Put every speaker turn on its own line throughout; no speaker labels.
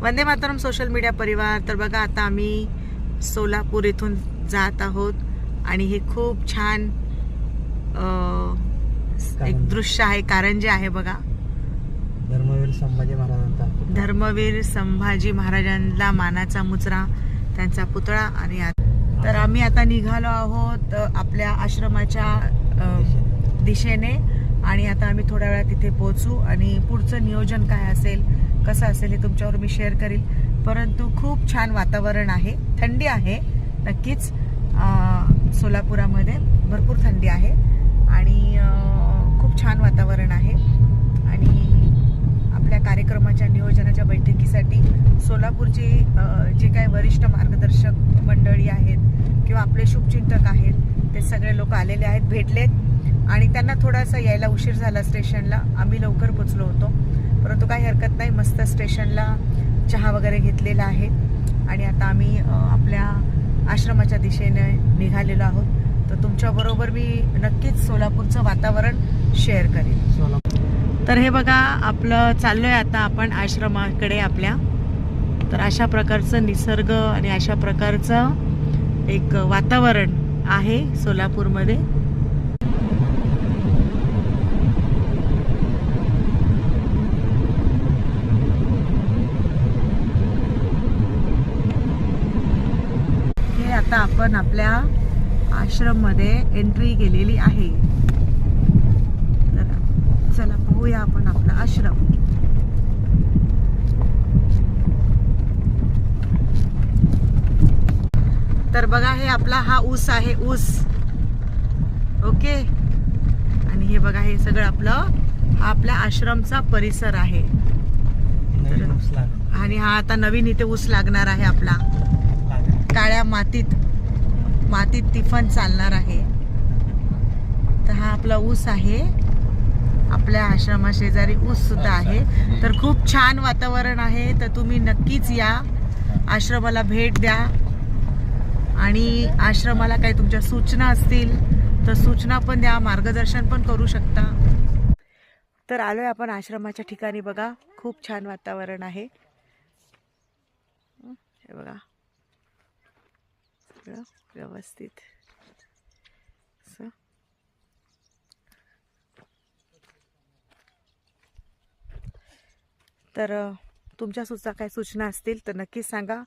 Vande Mataram social media परिवार. तर बघा आता आम्ही सोलापूर इथून जात आहोत आणि हे खूप छान एक दृश्य आहे. कारंजे आहे बघा. धर्मवीर संभाजी महाराजांना मानाचा मुजरा, त्यांचा पुतळा. आणि तर आम्ही आता निघालो आहोत आपल्या आश्रमाच्या दिशेने आणि आता आम्ही थोड्या वेळात तिथे पोहोचू आणि पुढचं नियोजन काय असेल, कसं असेल हे तुमच्यावर मी शेअर करील. परंतु खूप छान वातावरण आहे. थंडी आहे नक्कीच. सोलापुरामध्ये भरपूर थंडी आहे आणि खूप छान वातावरण आहे. आणि आपल्या कार्यक्रमाच्या नियोजनाच्या बैठकीसाठी सोलापूरचे जे काही वरिष्ठ मार्गदर्शक मंडळी आहेत किंवा आपले शुभचिंतक आहेत ते सगळे लोक आलेले आहेत, भेटलेत. आणि त्यांना थोडासा यायला उशीर झाला स्टेशनला. आम्ही लवकर पोचलो होतो, परंतु काही हरकत नाही. मस्त स्टेशनला चहा वगैरे घेतलेला आहे आणि आता आम्ही आपल्या आश्रमाच्या दिशेने निघालेलो आहोत. तर तुमच्याबरोबर मी नक्कीच सोलापूरचं वातावरण शेअर करेन. तर हे बघा आपलं चाललोय आता आपण आश्रमाकडे आपल्या. तर अशा प्रकारचं निसर्ग आणि अशा प्रकारचं एक वातावरण आहे सोलापूरमध्ये. हे आता आपण आपल्या आश्रम मध्ये एंट्री केलेली आहे. तर चला पाहूया आपण आपला आश्रम. तर बघा हे आपला हा ऊस आहे, ऊस. ओके. आणि हे बघा हे सगळं आपलं हा आपल्या आश्रमचा परिसर आहे. आणि हा आता नवीन इथे ऊस लागणार आहे आपला. काळ्या मातीत तिफन चालणार आहे. तर हा आपला ऊस आहे. आपल्या आश्रमा शेजारी ऊस सुद्धा आहे. तर खूप छान वातावरण आहे. तर तुम्ही नक्कीच या आश्रमाला भेट द्या आणि आश्रमाला काही तुमच्या सूचना असतील तर सूचना पण द्या, मार्गदर्शन पण करू शकता. तर आलोय आपण आश्रमाच्या ठिकाणी. बघा खूप छान वातावरण आहे. हे बघा व्यवस्थित. तर तुमच्या काही सूचना असतील तर नक्कीच सांगा.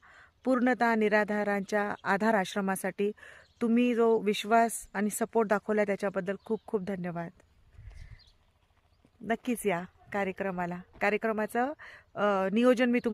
पूर्णतः निराधारांच्या आधार आश्रमासाठी तुम्ही जो विश्वास आणि सपोर्ट दाखवला त्याच्याबद्दल खूप खूप धन्यवाद. नक्कीच या कार्यक्रमाचं नियोजन मी